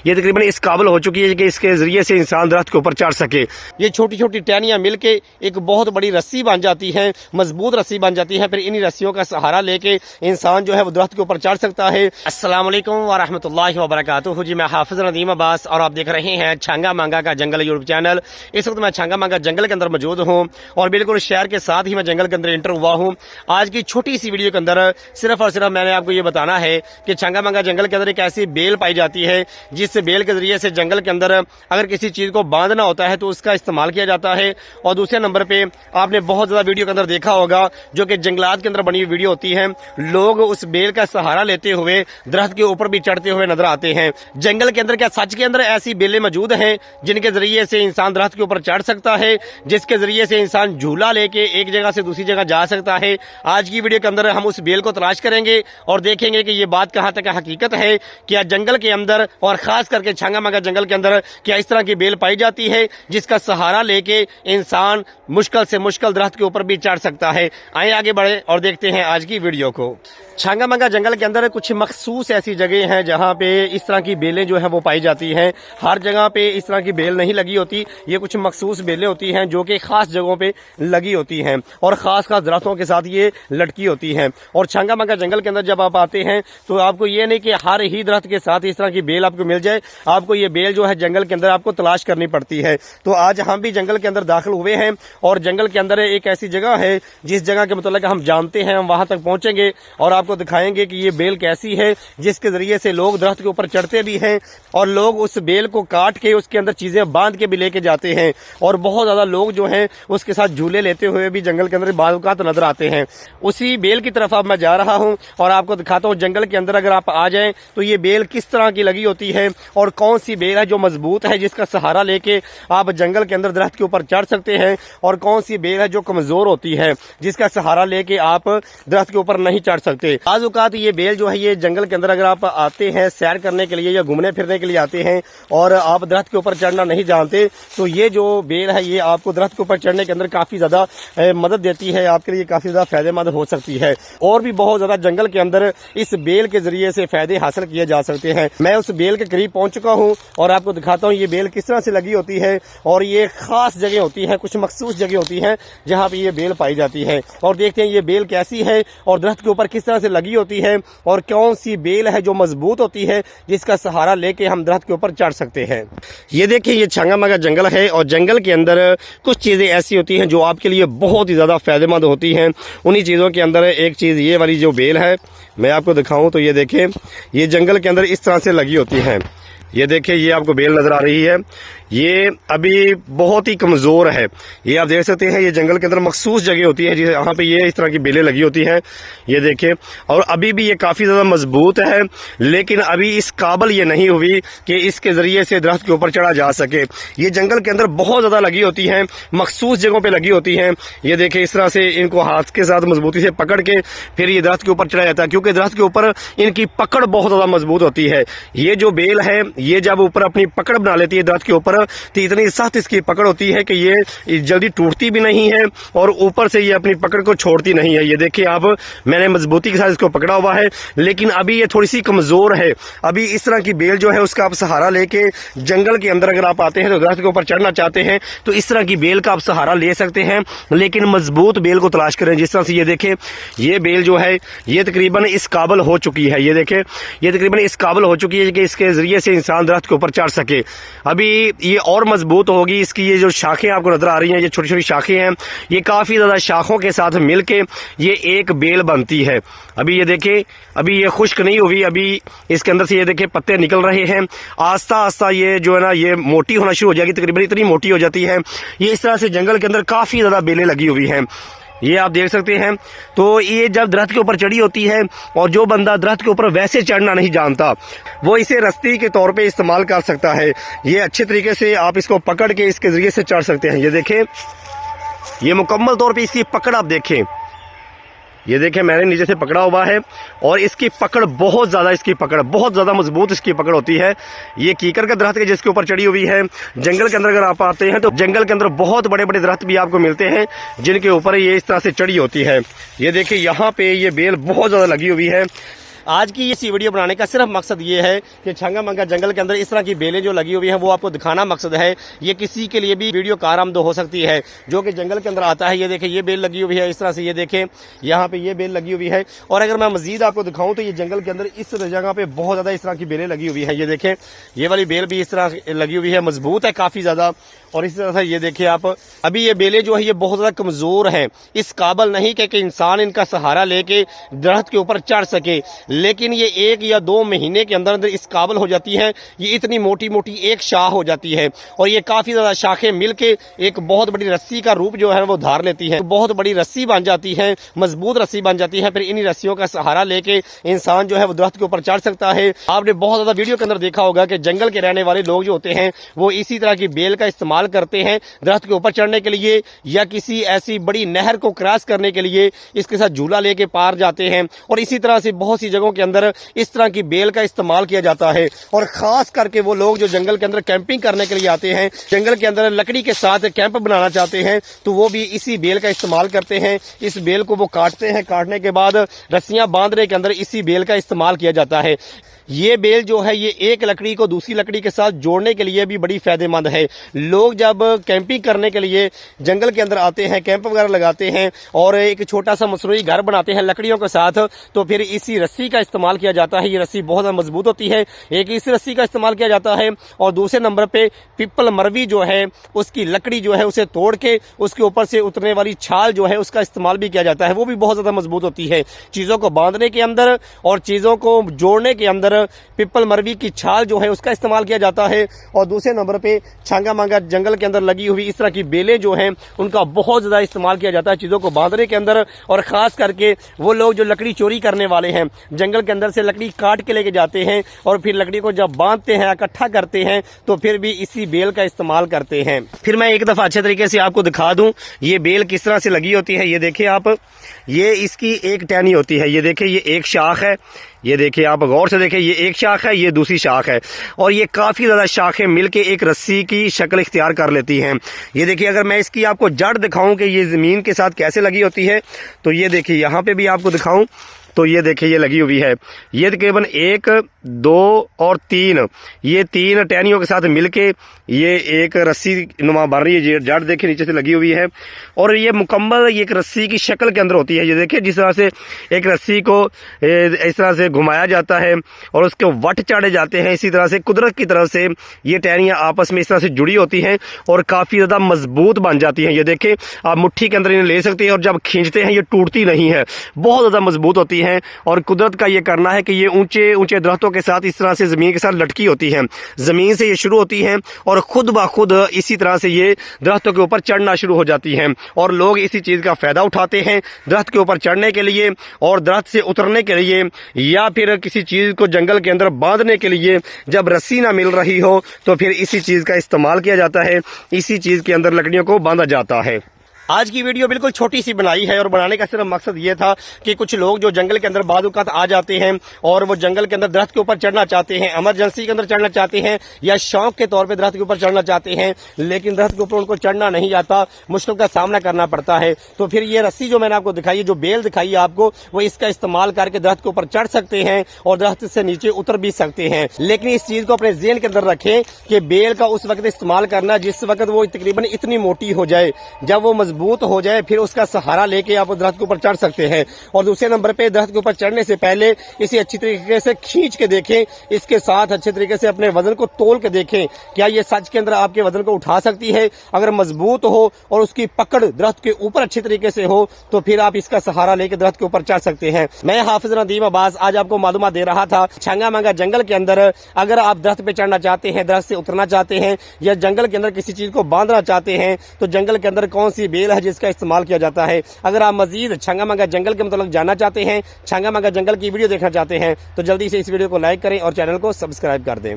یہ تقریباً اس قابل ہو چکی ہے کہ اس کے ذریعے سے انسان درخت کے اوپر چڑھ سکے۔ یہ چھوٹی چھوٹی ٹہنیاں مل کے ایک بہت بڑی رسی بن جاتی ہیں، مضبوط رسی بن جاتی ہے، پھر انہی رسیوں کا سہارا لے کے انسان جو ہے وہ درخت کے اوپر چڑھ سکتا ہے۔ السلام علیکم ورحمۃ اللہ وبرکاتہ جی، میں حافظ ندیم عباس اور آپ دیکھ رہے ہیں چھنگا منگا کا جنگل یوٹیوب چینل۔ اس وقت میں چھنگا منگا جنگل کے اندر موجود ہوں اور بالکل شہر کے ساتھ ہی میں جنگل کے اندر انٹر ہوا ہوں۔ آج کی چھوٹی سی ویڈیو کے اندر صرف اور صرف میں نے آپ کو یہ بتانا ہے کہ چھنگا منگا جنگل کے اندر ایک ایسی بیل پائی جاتی ہے جس بیل کے ذریعے سے جنگل کے اندر اگر کسی چیز کو باندھنا ہوتا ہے تو اس کا استعمال کیا جاتا ہے۔ اور دوسرے نمبر پہ آپ نے بہت زیادہ ویڈیو کے اندر دیکھا ہوگا جو کہ جنگلات کے اندر بنی ہوئی ویڈیو ہوتی ہے، لوگ اس بیل کا سہارا لیتے ہوئے درخت کے اوپر بھی چڑھتے ہوئے نظر آتے ہیں۔ جنگل کے اندر کیا سچ کے اندر ایسی بیلیں موجود ہیں جن کے ذریعے سے انسان درخت کے اوپر چڑھ سکتا ہے، جس کے ذریعے سے انسان جھولا لے کے ایک جگہ سے دوسری جگہ جا سکتا ہے؟ آج کی ویڈیو کے اندر ہم اس بیل کو تلاش کریں گے اور دیکھیں گے کہ یہ بات کہاں تک حقیقت ہے۔ کیا جنگل کے اندر اور خاص کر کے چھنگا منگا جنگل کے اندر کیا اس طرح کی بیل پائی جاتی ہے جس کا سہارا لے کے انسان مشکل سے مشکل درخت کے اوپر بھی چڑھ سکتا ہے؟ آئیں آگے بڑھیں اور دیکھتے ہیں آج کی ویڈیو کو۔ چھنگا منگا جنگل کے اندر کچھ مخصوص ایسی جگہ ہیں جہاں پہ اس طرح کی بیلیں جو ہیں وہ پائی جاتی ہیں۔ ہر جگہ پہ اس طرح کی بیل نہیں لگی ہوتی، یہ کچھ مخصوص بیلیں ہوتی ہیں جو کہ خاص جگہوں پہ لگی ہوتی ہیں اور خاص خاص درختوں کے ساتھ یہ لٹکی ہوتی ہیں۔ اور چھنگا منگا جنگل کے اندر جب آپ آتے ہیں تو آپ کو یہ نہیں کہ ہر ہی درخت کے ساتھ اس طرح کی بیل آپ کو مل جائے، آپ کو یہ بیل جو ہے جنگل کے اندر آپ کو تلاش کرنی پڑتی ہے۔ تو آج ہم بھی جنگل کے اندر داخل ہوئے ہیں اور جنگل کے اندر ایک ایسی جگہ ہے جس جگہ کے متعلق ہم جانتے ہیں، ہم وہاں تک پہنچیں گے اور آپ کو دکھائیں گے کہ یہ بیل کیسی ہے جس کے ذریعے سے لوگ درخت کے اوپر چڑھتے بھی ہیں اور لوگ اس بیل کو کاٹ کے اس کے اندر چیزیں باندھ کے بھی لے کے جاتے ہیں، اور بہت زیادہ لوگ جو ہیں اس کے ساتھ جھولے لیتے ہوئے بھی جنگل کے اندر بعض اوقات نظر آتے ہیں۔ اسی بیل کی طرف اب میں جا رہا ہوں اور آپ کو دکھاتا ہوں جنگل کے اندر اگر آپ آ جائیں تو یہ بیل کس طرح کی لگی ہوتی ہے اور کون سی بیل ہے جو مضبوط ہے جس کا سہارا لے کے آپ جنگل کے اندر درخت کے اوپر چڑھ سکتے ہیں، اور کون سی بیل ہے جو کمزور ہوتی ہے جس کا سہارا لے کے آپ درخت کے اوپر نہیں چڑھ سکتے۔ بعض اوقات یہ بیل جو ہے یہ جنگل کے اندر اگر آپ آتے ہیں سیر کرنے کے لیے یا گھومنے پھرنے کے لیے آتے ہیں اور آپ درخت کے اوپر چڑھنا نہیں جانتے تو یہ جو بیل ہے یہ آپ کو درخت کے اوپر چڑھنے کے اندر کافی زیادہ مدد دیتی ہے، آپ کے لیے کافی زیادہ فائدہ مند ہو سکتی ہے۔ اور بھی بہت زیادہ جنگل کے اندر اس بیل کے ذریعے سے فائدے حاصل کیے جا سکتے ہیں۔ میں اس بیل کے قریب پہنچ چکا ہوں اور آپ کو دکھاتا ہوں یہ بیل کس طرح سے لگی ہوتی ہے، اور یہ خاص جگہ ہوتی ہے، کچھ مخصوص جگہ ہوتی ہیں جہاں پہ یہ بیل پائی جاتی ہے، اور دیکھتے ہیں یہ بیل کیسی ہے اور درخت کے اوپر کس طرح سے لگی ہوتی ہے اور کون سی بیل ہے جو مضبوط ہوتی ہے جس کا سہارا لے کے ہم درخت کے اوپر چڑھ سکتے ہیں۔ یہ دیکھیں یہ چھنگا منگا جنگل ہے اور جنگل کے اندر کچھ چیزیں ایسی ہوتی ہیں جو آپ کے لیے بہت ہی زیادہ فائدہ مند ہوتی ہیں۔ انہی چیزوں کے اندر ایک چیز یہ والی جو بیل ہے میں آپ کو دکھاؤں تو یہ دیکھیں یہ جنگل کے اندر اس طرح سے لگی ہوتی ہیں۔ یہ دیکھیں یہ آپ کو بیل نظر آ رہی ہے، یہ ابھی بہت ہی کمزور ہے۔ یہ آپ دیکھ سکتے ہیں یہ جنگل کے اندر مخصوص جگہ ہوتی ہے جہاں پہ یہ اس طرح کی بیلیں لگی ہوتی ہیں، یہ دیکھیں، اور ابھی بھی یہ کافی زیادہ مضبوط ہے لیکن ابھی اس قابل یہ نہیں ہوئی کہ اس کے ذریعے سے درخت کے اوپر چڑھا جا سکے۔ یہ جنگل کے اندر بہت زیادہ لگی ہوتی ہیں، مخصوص جگہوں پہ لگی ہوتی ہیں۔ یہ دیکھیں اس طرح سے ان کو ہاتھ کے ساتھ مضبوطی سے پکڑ کے پھر یہ درخت کے اوپر چڑھا جاتا ہے کیونکہ درخت کے اوپر ان کی پکڑ بہت زیادہ مضبوط ہوتی ہے۔ یہ جو بیل ہے یہ جب اوپر اپنی پکڑ بنا لیتی ہے درخت کے اوپر تو اتنی سخت اس کی پکڑ ہوتی ہے کہ یہ جلدی ٹوٹتی بھی نہیں ہے اور اوپر سے یہ اپنی پکڑ کو چھوڑتی نہیں ہے۔ یہ دیکھیں آپ، میں نے مضبوطی کے ساتھ اس کو پکڑا ہوا ہے لیکن ابھی یہ تھوڑی سی کمزور ہے۔ ابھی اس طرح کی بیل جو ہے اس کا آپ سہارا لے کے جنگل کے اندر اگر آپ آتے ہیں تو درخت کے اوپر چڑھنا چاہتے ہیں تو اس طرح کی بیل کا آپ سہارا لے سکتے ہیں، لیکن مضبوط بیل کو تلاش کریں۔ جس طرح سے یہ دیکھیں یہ بیل جو ہے یہ تقریباً اس قابل ہو چکی ہے، یہ دیکھیں یہ تقریباً اس قابل ہو چکی ہے کہ اس کے ذریعے سے انسان درخت کے اوپر چڑھ سکے۔ ابھی یہ اور مضبوط ہوگی، اس کی یہ جو شاخیں آپ کو نظر آ رہی ہیں یہ چھوٹی چھوٹی شاخیں ہیں، یہ کافی زیادہ شاخوں کے ساتھ مل کے یہ ایک بیل بنتی ہے۔ ابھی یہ دیکھیں ابھی یہ خشک نہیں ہوئی، ابھی اس کے اندر سے یہ دیکھیں پتے نکل رہے ہیں، آہستہ آہستہ یہ جو ہے نا یہ موٹی ہونا شروع ہو جائے گی، تقریباً اتنی موٹی ہو جاتی ہے۔ یہ اس طرح سے جنگل کے اندر کافی زیادہ بیلیں لگی ہوئی ہیں، یہ آپ دیکھ سکتے ہیں۔ تو یہ جب درخت کے اوپر چڑھی ہوتی ہے اور جو بندہ درخت کے اوپر ویسے چڑھنا نہیں جانتا وہ اسے رستی کے طور پہ استعمال کر سکتا ہے۔ یہ اچھے طریقے سے آپ اس کو پکڑ کے اس کے ذریعے سے چڑھ سکتے ہیں۔ یہ دیکھیں یہ مکمل طور پہ اس کی پکڑ آپ دیکھیں، یہ دیکھیں میں نے نیچے سے پکڑا ہوا ہے اور اس کی پکڑ بہت زیادہ، اس کی پکڑ بہت زیادہ مضبوط اس کی پکڑ ہوتی ہے۔ یہ کیکر کا درخت ہے جس کے اوپر چڑھی ہوئی ہے۔ جنگل کے اندر اگر آپ آتے ہیں تو جنگل کے اندر بہت بڑے بڑے درخت بھی آپ کو ملتے ہیں جن کے اوپر یہ اس طرح سے چڑھی ہوتی ہے۔ یہ دیکھیں یہاں پہ یہ بیل بہت زیادہ لگی ہوئی ہے۔ آج کی یہ ویڈیو بنانے کا صرف مقصد یہ ہے کہ چھنگا منگا جنگل کے اندر اس طرح کی بیلیں جو لگی ہوئی ہیں وہ آپ کو دکھانا مقصد ہے. یہ کسی کے لیے بھی ویڈیو کارآمد ہو سکتی ہے جو کہ جنگل کے اندر آتا ہے. یہ دیکھیں یہ بیل لگی ہوئی ہے اس طرح سے, یہ دیکھیں یہاں پہ یہ بیل لگی ہوئی ہے. اور اگر میں مزید آپ کو دکھاؤں تو یہ جنگل کے اندر اس جگہ پہ بہت زیادہ اس طرح کی بیلیں لگی ہوئی ہیں. یہ دیکھیں یہ والی بیل بھی اس طرح لگی ہوئی ہے, مضبوط ہے کافی زیادہ. اور اس طرح سے یہ دیکھیں آپ, ابھی یہ بیلیں جو ہے یہ بہت زیادہ کمزور ہیں, اس قابل نہیں کہ انسان ان کا سہارا لے کے درخت کے اوپر چڑھ سکے. لیکن یہ 1 یا 2 مہینے کے اندر اس قابل ہو جاتی ہیں. یہ اتنی موٹی موٹی ایک شاخ ہو جاتی ہے اور یہ کافی زیادہ شاخیں مل کے ایک بہت بڑی رسی کا روپ جو ہے وہ دھار لیتی ہیں, بہت بڑی رسی بن جاتی ہے, مضبوط رسی بن جاتی ہے. پھر انہی رسیوں کا سہارا لے کے انسان جو ہے وہ درخت کے اوپر چڑھ سکتا ہے. آپ نے بہت زیادہ ویڈیو کے اندر دیکھا ہوگا کہ جنگل کے رہنے والے لوگ جو ہوتے ہیں وہ اسی طرح کی بیل کا استعمال کرتے ہیں درخت کے اوپر چڑھنے کے لیے, یا کسی ایسی بڑی نہر کو کراس کرنے کے لیے اس کے ساتھ جھولا لے کے پار جاتے ہیں. اور اسی طرح سے بہت سی جگہوں کے اندر اس طرح کی بیل کا استعمال کیا جاتا ہے. اور خاص کر کے وہ لوگ جو جنگل کے اندر کیمپنگ کرنے کے لیے آتے ہیں, جنگل کے اندر لکڑی کے ساتھ کیمپ بنانا چاہتے ہیں, تو وہ بھی اسی بیل کا استعمال کرتے ہیں. اس بیل کو وہ کاٹتے ہیں, کاٹنے کے بعد رسیاں باندھنے کے اندر اسی بیل کا استعمال کیا جاتا ہے. یہ بیل جو ہے یہ ایک لکڑی کو دوسری لکڑی کے ساتھ جوڑنے کے لیے بھی بڑی فائدہ مند ہے. لوگ جب کیمپنگ کرنے کے لیے جنگل کے اندر آتے ہیں, کیمپ وغیرہ لگاتے ہیں اور ایک چھوٹا سا مصنوعی گھر بناتے ہیں لکڑیوں کے ساتھ, تو پھر اسی رسی کا استعمال کیا جاتا ہے. یہ رسی بہت زیادہ مضبوط ہوتی ہے. ایک اس رسی کا استعمال کیا جاتا ہے, اور دوسرے نمبر پہ پیپل مروی جو ہے اس کی لکڑی جو ہے اسے توڑ کے اس کے اوپر سے اترنے والی چھال جو ہے اس کا استعمال بھی کیا جاتا ہے. وہ بھی بہت زیادہ مضبوط ہوتی ہے. چیزوں کو باندھنے کے اندر اور چیزوں کو جوڑنے کے اندر پیپل مروی کی چھال جو ہے اس کا استعمال کیا جاتا ہے. اور دوسرے نمبر پہ چھنگا مانگا جنگل کے اندر لگی ہوئی اس طرح کی بیلیں جو ہیں ان کا بہت زیادہ استعمال کیا جاتا ہے چیزوں کو باندھنے کے اندر. اور خاص کر کے وہ لوگ جو لکڑی چوری کرنے والے ہیں, جنگل کے اندر سے لکڑی کاٹ کے لے کے جاتے ہیں اور پھر لکڑی کو جب باندھتے ہیں, اکٹھا کرتے ہیں, تو پھر بھی اسی بیل کا استعمال کرتے ہیں. پھر میں ایک دفعہ اچھے طریقے سے آپ کو دکھا دوں یہ بیل کس طرح سے لگی ہوتی ہے. یہ دیکھیں آپ, یہ اس کی ایک ٹہنی ہوتی ہے. یہ دیکھیں یہ ایک شاخ ہے, یہ دیکھیں آپ غور سے دیکھیں, یہ ایک شاخ ہے, یہ دوسری شاخ ہے, اور یہ کافی زیادہ شاخیں مل کے ایک رسی کی شکل اختیار کر لیتی ہیں. یہ دیکھیں اگر میں اس کی آپ کو جڑ دکھاؤں کہ یہ زمین کے ساتھ کیسے لگی ہوتی ہے, تو یہ دیکھیں یہاں پہ بھی آپ کو دکھاؤں تو یہ دیکھیں یہ لگی ہوئی ہے. یہ تقریباً 1 2 اور 3 یہ 3 ٹہنیوں کے ساتھ مل کے یہ ایک رسی نما بن رہی ہے. یہ جڑ دیکھیں نیچے سے لگی ہوئی ہے, اور یہ مکمل یہ ایک رسی کی شکل کے اندر ہوتی ہے. یہ دیکھیں جس طرح سے ایک رسی کو اس طرح سے گھمایا جاتا ہے اور اس کے وٹ چاڑے جاتے ہیں, اسی طرح سے قدرت کی طرف سے یہ ٹہنیاں آپس میں اس طرح سے جڑی ہوتی ہیں اور کافی زیادہ مضبوط بن جاتی ہیں. یہ دیکھیں آپ مٹھی کے اندر انہیں لے سکتے ہیں اور جب کھینچتے ہیں یہ ٹوٹتی نہیں ہے, بہت زیادہ مضبوط ہوتی ہیں. اور قدرت کا یہ کرنا ہے کہ یہ اونچے اونچے درختوں کے ساتھ اس طرح سے زمین کے ساتھ لٹکی ہوتی ہیں. زمین سے یہ شروع ہوتی ہیں اور خود بخود اسی طرح سے یہ درختوں کے اوپر چڑھنا شروع ہو جاتی ہیں, اور لوگ اسی چیز کا فائدہ اٹھاتے ہیں درخت کے اوپر چڑھنے کے لیے اور درخت سے اترنے کے لیے, یا پھر کسی چیز کو جنگل کے اندر باندھنے کے لیے. جب رسی نہ مل رہی ہو تو پھر اسی چیز کا استعمال کیا جاتا ہے, اسی چیز کے اندر لکڑیوں کو باندھا جاتا ہے. آج کی ویڈیو بالکل چھوٹی سی بنائی ہے, اور بنانے کا صرف مقصد یہ تھا کہ کچھ لوگ جو جنگل کے اندر بعض اوقات آ جاتے ہیں اور وہ جنگل کے اندر درخت کے اوپر چڑھنا چاہتے ہیں, ایمرجنسی کے اندر چڑھنا چاہتے ہیں یا شوق کے طور پہ درخت کے اوپر چڑھنا چاہتے ہیں, لیکن درخت کے اوپر ان کو چڑھنا نہیں آتا, مشکل کا سامنا کرنا پڑتا ہے. تو پھر یہ رسی جو میں نے آپ کو دکھائی ہے, جو بیل دکھائی ہے آپ کو, وہ اس کا استعمال کر کے درخت کے اوپر چڑھ سکتے ہیں اور درخت سے نیچے اتر بھی سکتے ہیں. لیکن اس چیز کو اپنے ذہن کے اندر رکھیں کہ بیل کا اس وقت استعمال کرنا جس وقت وہ تقریباً اتنی موٹی ہو جائے, جب وہ مضبوط ہو جائے پھر اس کا سہارا لے کے آپ درخت کے اوپر چڑھ سکتے ہیں. اور دوسرے نمبر پہ درخت کے اوپر چڑھنے سے پہلے اسے اچھی طریقے سے کھینچ کے دیکھیں, اس کے ساتھ اچھے طریقے سے اپنے وزن کو تول کے دیکھیں کیا یہ سچ کے اندر آپ کے وزن کو اٹھا سکتی ہے. اگر مضبوط ہو اور اس کی پکڑ درخت کے اوپر اچھی طریقے سے ہو تو پھر آپ اس کا سہارا لے کے درخت کے اوپر چڑھ سکتے ہیں. میں حافظ ندیم عباس آج آپ کو معلومات دے رہا تھا چھنگا منگا جنگل کے اندر اگر آپ درخت پہ چڑھنا چاہتے ہیں, درخت سے اترنا چاہتے ہیں, یا جنگل کے اندر کسی چیز کو باندھنا چاہتے ہیں, تو جنگل کے اندر کون سی بیل ہے جس کا استعمال کیا جاتا ہے. اگر آپ مزید چھنگا منگا جنگل کے متعلق جاننا چاہتے ہیں, چھنگا منگا جنگل کی ویڈیو دیکھنا چاہتے ہیں, تو جلدی سے اس ویڈیو کو لائک کریں اور چینل کو سبسکرائب کر دیں.